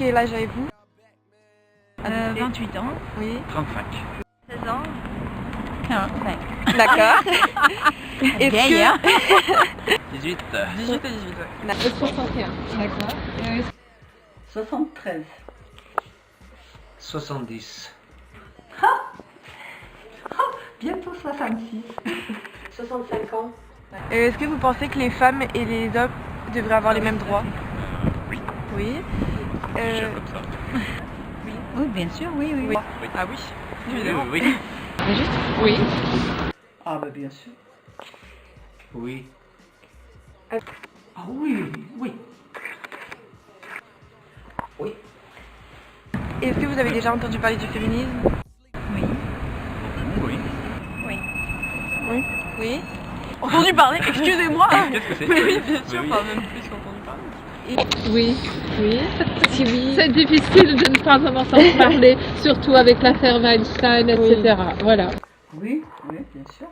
Quel âge avez-vous? 28 ans. Oui. 35. 16 ans. 45. D'accord. Vieille, hein. 18. 18 et 18, ouais. 61. D'accord. 73. 70. Bientôt 66. 65 ans. Est-ce que vous pensez que les femmes et les hommes devraient avoir les mêmes droits? Oui. Oui. Déjà comme ça. Oui, bien sûr, oui. Ah oui, Oui, évidemment. oui. Oui. Ah bah bien sûr. Oui. Ah oui, oui. Oui. Est-ce que vous avez déjà entendu parler du féminisme? Oui. Oui. Oui. Oui. Entendu parler, excusez-moi. Qu'est-ce que c'est? Oui, bien sûr, Oui. enfin même plus qu'entendu parler. Oui. Oui. C'est difficile de ne pas en entendre parler, surtout avec l'affaire Weinstein, etc. Voilà. Oui, oui, bien sûr.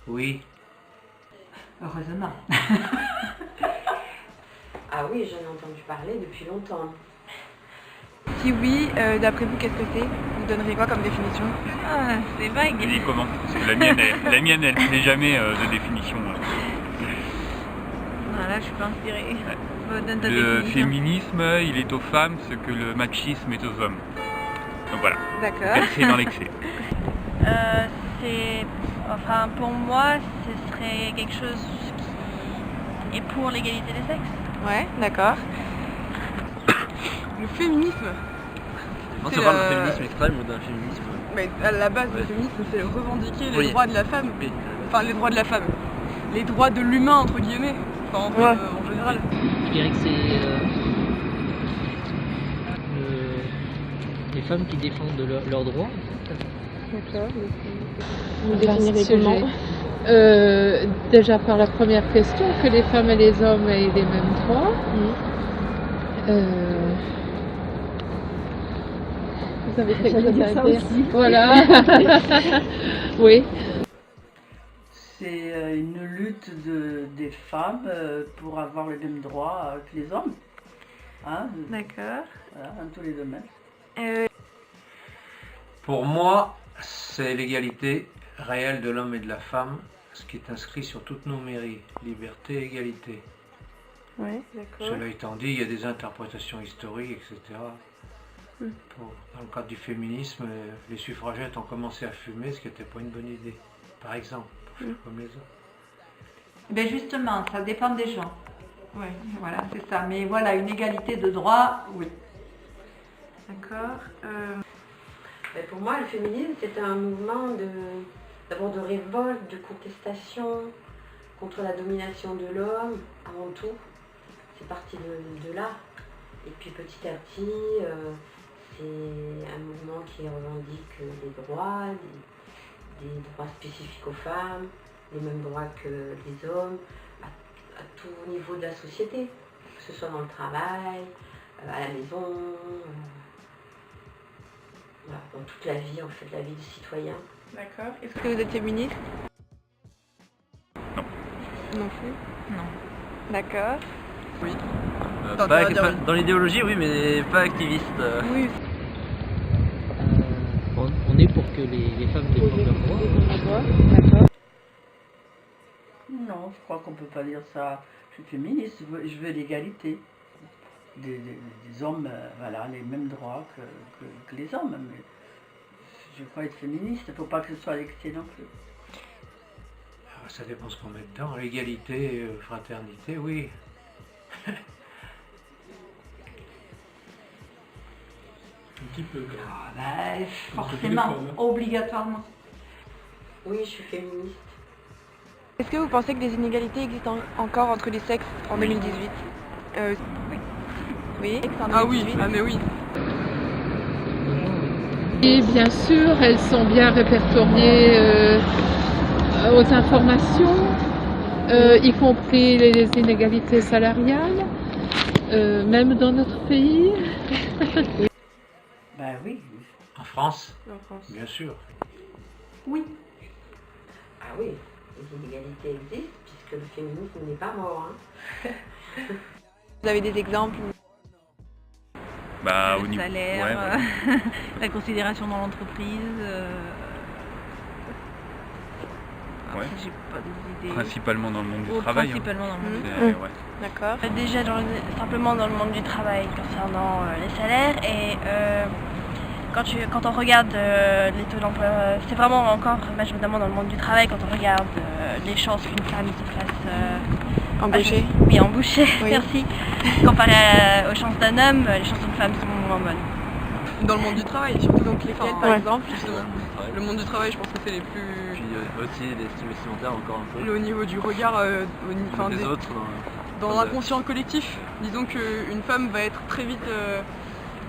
Oui. Heureusement. Ah oui, j'en ai entendu parler depuis longtemps. Si oui, d'après vous, qu'est-ce que c'est? Vous donnerez quoi comme définition? Ah, c'est vague. Elle dit comment? Parce que la mienne, elle n'est jamais de définition. Voilà, je suis pas inspirée. Donne ta Le définition. féminisme, il est aux femmes ce que le machisme est aux hommes. Donc voilà, D'accord. versé dans l'excès. Enfin, pour moi, ce serait quelque chose qui est pour l'égalité des sexes. Ouais, d'accord. Le féminisme. On C'est se parle la- d'un féminisme extrême ou d'un féminisme. Mais à la base, le Ouais. féminisme, c'est revendiquer les Oui. droits de la femme. Oui. Enfin, les droits de la femme. Les droits de l'humain, entre guillemets. Enfin, en, fait, Ouais. en général. Je dirais que c'est les femmes qui défendent leurs droits. D'accord. Vous définirez comment déjà par la première question, que les femmes et les hommes aient les mêmes droits. Vous avez quelque chose à dire? Voilà. Oui. C'est une lutte des femmes pour avoir les mêmes droits que les hommes. Hein, D'accord. voilà, dans tous les domaines. Pour moi, c'est l'égalité réelle de l'homme et de la femme, ce qui est inscrit sur toutes nos mairies. Liberté, égalité. Ouais, d'accord. Cela étant dit, il y a des interprétations historiques, etc. Dans le cadre du féminisme, les suffragettes ont commencé à fumer, ce qui n'était pas une bonne idée. Par exemple, pour faire comme les hommes. Ben justement, ça dépend des gens. Oui, voilà, c'est ça. Mais voilà, une égalité de droit, oui. D'accord. Mais pour moi, le féminisme, c'était un mouvement d'abord de révolte, de contestation contre la domination de l'homme, avant tout. C'est parti de là. Et puis petit à petit, c'est un mouvement qui revendique des droits, des droits spécifiques aux femmes, les mêmes droits que les hommes, à tout niveau de la société, que ce soit dans le travail, à la maison, voilà, dans toute la vie, en fait, la vie du citoyen. D'accord. Est-ce que vous êtes féministe? Non. Non plus? Non. D'accord. Oui. Pas tu vas dire pas- dans l'idéologie, oui, mais pas activiste. Oui. On est pour que les femmes défendent leurs droits. D'accord. Non, je crois qu'on ne peut pas dire ça. Je suis féministe, je veux l'égalité. Des hommes, voilà, les mêmes droits que les hommes. Mais je crois être féministe, il ne faut pas que ce soit l'excès non plus. Alors, ça dépend ce qu'on met dedans. Égalité, fraternité, oui. Un petit peu. Ah, ben, forcément, obligatoirement. Oui, je suis féministe. Est-ce que vous pensez que des inégalités existent encore entre les sexes en 2018? Oui. Oui. Ah oui, ah mais oui. Et bien sûr, elles sont bien répertoriées aux informations, y compris les inégalités salariales, même dans notre pays. Ben oui. En France, En France. bien sûr. Oui. Ah oui, les inégalités existent, puisque le féminisme n'est pas mort. Hein. Vous avez des exemples? Bah, le au niveau salaire, ouais, voilà. la considération dans l'entreprise. Ouais. J'ai pas d'idée. Principalement dans le monde du travail. Principalement dans le monde du Ouais. D'accord. Déjà simplement dans le monde du travail concernant les salaires et quand on regarde les taux d'emploi, c'est vraiment encore majoritairement dans le monde du travail quand on regarde les chances qu'une femme se fasse Embaucher. Oui, embaucher, Oui. merci. Comparé aux chances d'un homme, les chances d'une femme sont moins bonnes. Dans le monde du travail, surtout donc les femmes, par Ouais. exemple, justement. Le monde du travail, je pense que c'est les plus. Puis aussi l'estime vestimentaire encore un peu. Au niveau du regard Les autres. dans l'inconscient collectif. Disons qu'une femme va être très vite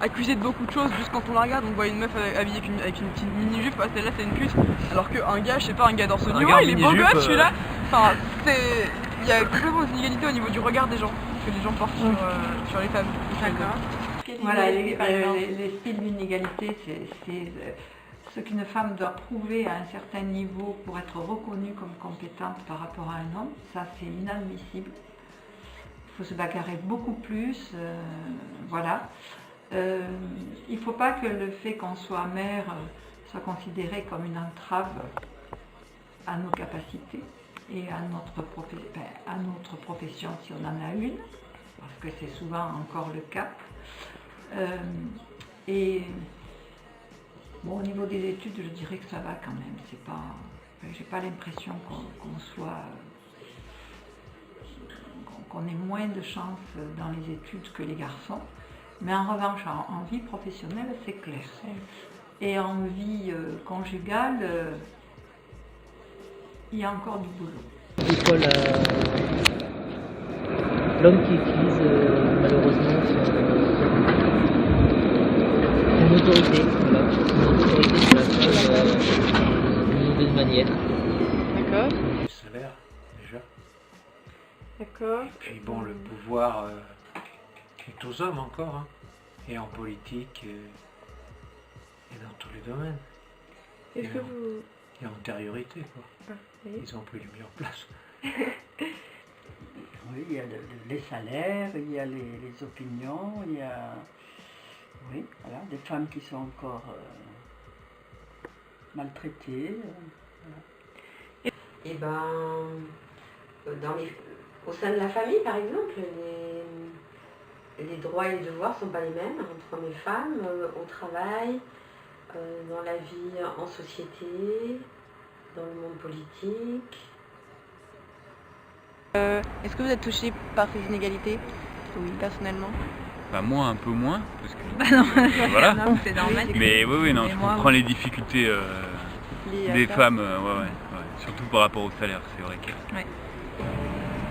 accusée de beaucoup de choses juste quand on la regarde. On voit une meuf habillée avec une petite mini-jupe, ah, celle-là c'est une pute. Alors qu'un gars, je sais pas, un gars d'Orsolio, gars en il est beau mini-jupe, gosse celui-là. Enfin, il y a complètement une inégalité au niveau du regard des gens que les gens portent sur les femmes. D'accord. Voilà, les styles d'inégalité, c'est ce qu'une femme doit prouver à un certain niveau pour être reconnue comme compétente par rapport à un homme. Ça, c'est inadmissible. Il faut se bagarrer beaucoup plus. Voilà. Il ne faut pas que le fait qu'on soit mère soit considéré comme une entrave à nos capacités et à notre profession si on en a une, parce que c'est souvent encore le cas. Et bon, au niveau des études, je dirais que ça va quand même. C'est pas, j'ai pas l'impression qu'on ait moins de chance dans les études que les garçons. Mais en revanche, en vie professionnelle, c'est clair. Et en vie conjugale, il y a encore du boulot. C'est quoi l'homme qui utilise malheureusement son autorité, voilà, son autorité sur la femme d'une mauvaise manière. D'accord. Le salaire, déjà. D'accord. Et puis bon, le pouvoir est aux hommes encore, hein, et en politique, et dans tous les domaines. Est-ce que vous... Et antériorité, quoi. Ah, oui. Ils ont pris les meilleures places. Oui, il y a les salaires, il y a les opinions, il y a oui, voilà, des femmes qui sont encore maltraitées. Voilà. Et ben, au sein de la famille, par exemple, les droits et les devoirs ne sont pas les mêmes entre hommes et femmes, au travail, dans la vie en société, dans le monde politique. Est-ce que vous êtes touché par ces inégalités? Oui, personnellement. Bah moi un peu moins, parce que Bah non, voilà. non, c'est normal. Mais oui, non, Et je moi, comprends les difficultés Liées à des ça. femmes, ouais. Surtout par rapport au salaire, c'est vrai que.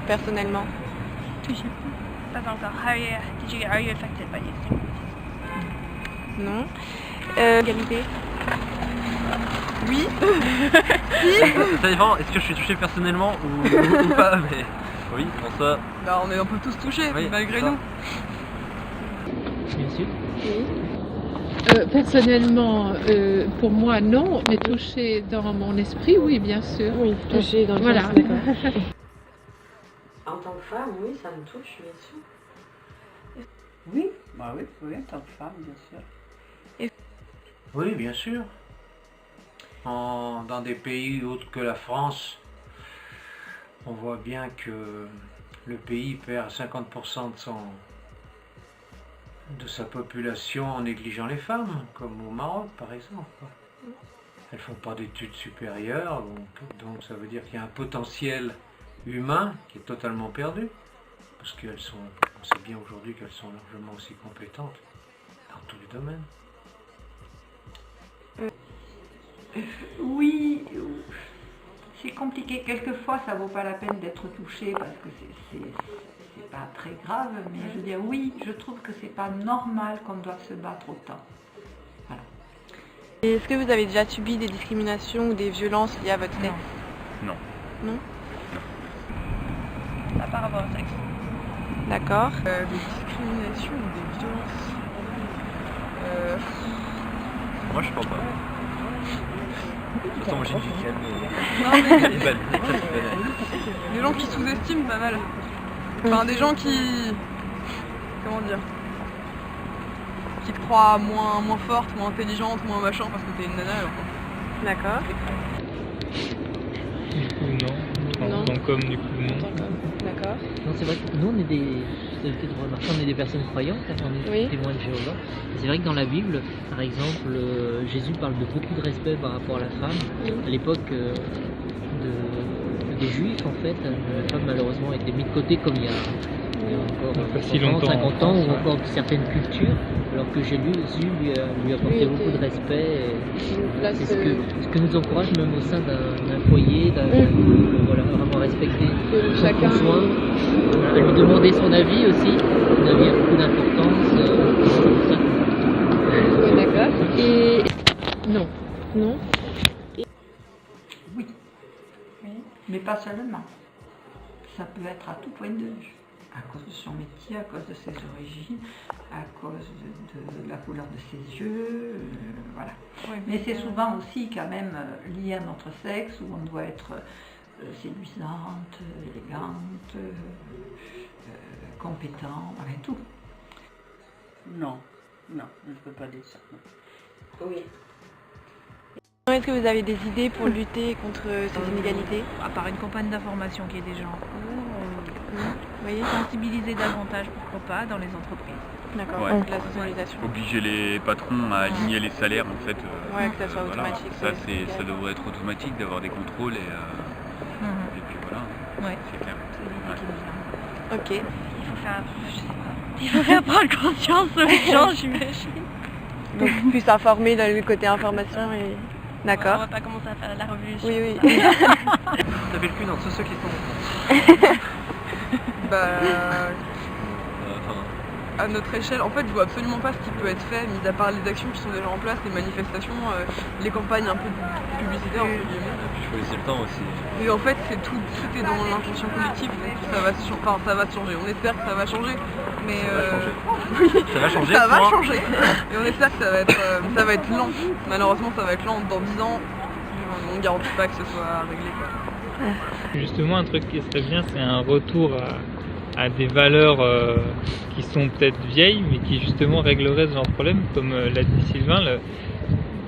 Personnellement. Touché. Pas encore. Are you affected by these things? Non. Égalité. Oui. Ça dépend, est-ce que je suis touché personnellement ou pas, mais oui, pour ça. Bah, on est un peu tous touchés, Oui, malgré ça. nous. Bien sûr. Oui. Personnellement, pour moi, non, mais touché dans mon esprit, oui, bien sûr. Oui, touché dans le Voilà. sens, d'accord. En tant que femme, oui, ça me touche, bien sûr. Oui, bah oui, en tant que femme, bien sûr. Oui, bien sûr. Dans des pays autres que la France, on voit bien que le pays perd 50% de sa population en négligeant les femmes, comme au Maroc par exemple. Elles ne font pas d'études supérieures, donc ça veut dire qu'il y a un potentiel humain qui est totalement perdu, parce on sait bien aujourd'hui qu'elles sont largement aussi compétentes dans tous les domaines. Oui, c'est compliqué. Quelquefois, ça vaut pas la peine d'être touché parce que c'est pas très grave. Mais je veux dire, oui, je trouve que c'est pas normal qu'on doive se battre autant. Voilà. Et est-ce que vous avez déjà subi des discriminations ou des violences liées à votre sexe? Non. Non. Pas par rapport au sexe. D'accord. Des discriminations ou des violences. Moi je crois pas. De toute façon, moi j'ai une vie calme. Non, mais Elle est belle. des gens qui sous-estiment pas mal. Enfin, des gens qui... Comment dire? qui te croient moins forte, moins intelligente, moins machin parce que t'es une nana alors. D'accord. Du coup, non. Non. En tant qu'homme, du coup, non. D'accord. Non, c'est vrai que nous, on est des, vous avez peut-être remarqué, on est des personnes croyantes, hein, on est Oui. témoins de Jéhovah. Et c'est vrai que dans la Bible, par exemple, Jésus parle de beaucoup de respect par rapport à la femme. À l'époque des Juifs, en fait, la femme malheureusement a été mise de côté comme il y a encore Pas si 30, longtemps, 50 ans, en ou France, encore certaines cultures, alors que Jésus lui apportait beaucoup de respect. C'est ce que nous encourage même au sein d'un foyer, voilà, vraiment respecter son chacun conjoint, à lui demander son avis aussi. Son avis a beaucoup d'importance. Oui, d'accord. Et non. Non. Oui, mais pas seulement. Ça peut être à tout point de vue, à cause de son métier, à cause de ses origines, à cause de la couleur de ses yeux, voilà. Mais c'est souvent aussi quand même lié à notre sexe, où on doit être séduisante, élégante, compétent, rien tout. Non, non, je ne peux pas dire ça. Non. Oui. Est-ce que vous avez des idées pour lutter contre ces inégalités? À part une campagne d'information qui est déjà en cours, vous voyez, sensibiliser davantage, pourquoi pas, dans les entreprises. D'accord, Ouais. donc la sensibilisation. Obliger les patrons à aligner les salaires en fait. Ouais, que ça soit voilà. automatique. Ça, ça devrait être automatique d'avoir des contrôles et puis voilà. Ouais. C'est clair. C'est Ok. Il faut faire, je sais pas, il faut faire prendre conscience aux gens, j'imagine. Donc plus informer dans le côté information et... On D'accord. va pas commencer à faire la révolution. Oui, oui. Taper le cul dans tous ceux qui sont Bah, enfin, à notre échelle, en fait, je vois absolument pas ce qui peut être fait, mis à part les actions qui sont déjà en place, les manifestations, les campagnes un peu publicitaires, entre guillemets. il faut laisser le temps aussi. Mais en fait, c'est tout est dans l'intention collective, donc ça va changer. On espère que ça va changer, mais Ça va changer. ça va point. changer. Et on espère que ça va être lent. Malheureusement, ça va être lent. Dans 10 ans, on ne garantit pas que ce soit réglé, quoi. Justement, un truc qui serait bien, c'est un retour à des valeurs qui sont peut-être vieilles, mais qui justement régleraient ce genre de problème. Comme l'a dit Sylvain,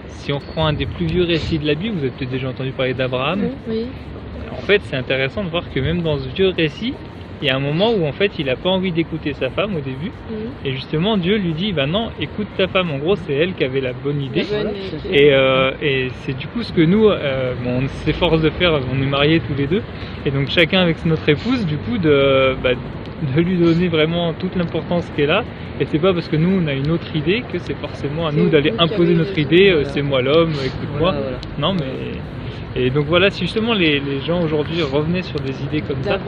si on prend un des plus vieux récits de la Bible, vous avez peut-être déjà entendu parler d'Abraham. Oui. En fait, c'est intéressant de voir que même dans ce vieux récit, il y a un moment où en fait il n'a pas envie d'écouter sa femme au début, et justement Dieu lui dit bah non, écoute ta femme. En gros, c'est elle qui avait la bonne idée, et c'est du coup ce que nous on s'efforce de faire. On est mariés tous les deux, et donc chacun avec notre épouse, du coup de lui donner vraiment toute l'importance qu'elle a. Et c'est pas parce que nous on a une autre idée que c'est forcément à nous d'aller imposer notre idée. Voilà. C'est moi l'homme, écoute-moi. Voilà. Non mais et donc voilà, si justement les gens aujourd'hui revenaient sur des idées comme ça, et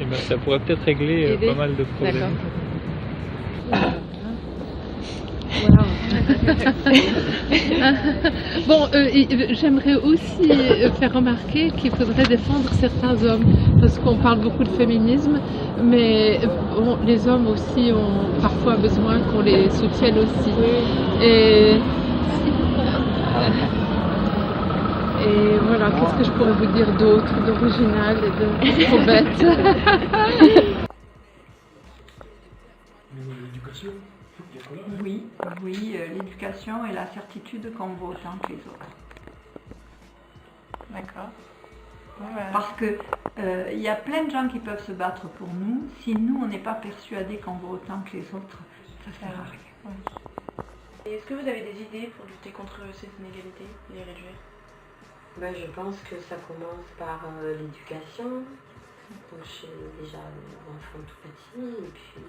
ben ça pourrait peut-être régler pas mal de problèmes. Bon, j'aimerais aussi faire remarquer qu'il faudrait défendre certains hommes, parce qu'on parle beaucoup de féminisme, mais bon, les hommes aussi ont parfois besoin qu'on les soutienne aussi. Et voilà, qu'est-ce que je pourrais vous dire d'autre, d'original et de trop bête? Oui, l'éducation et la certitude qu'on vaut autant que les autres. D'accord. Parce que il y a plein de gens qui peuvent se battre pour nous. Si nous, on n'est pas persuadés qu'on vaut autant que les autres, ça sert à rien. Et est-ce que vous avez des idées pour lutter contre ces inégalités et les réduire? Ben, je pense que ça commence par l'éducation, donc chez déjà l'enfant tout petit, et puis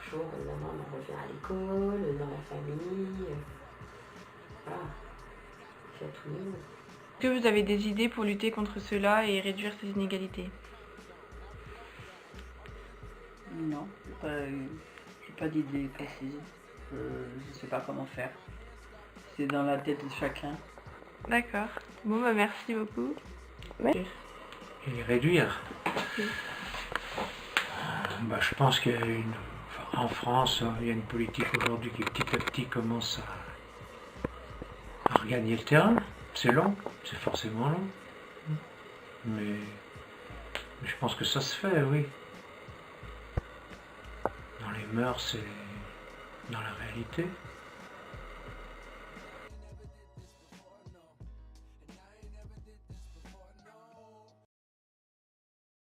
toujours évidemment on revient à l'école, dans la famille, voilà, c'est à tout niveau. Est-ce que vous avez des idées pour lutter contre cela et réduire ces inégalités? Non, j'ai pas d'idée précise. Je ne sais pas comment faire. C'est dans la tête de chacun. D'accord. Bon, bah merci beaucoup. Et réduire. Bah, je pense qu'en France, il y a une politique aujourd'hui qui petit à petit commence à regagner le terrain. C'est long, c'est forcément long. Mais je pense que ça se fait, oui. Dans les mœurs dans la réalité.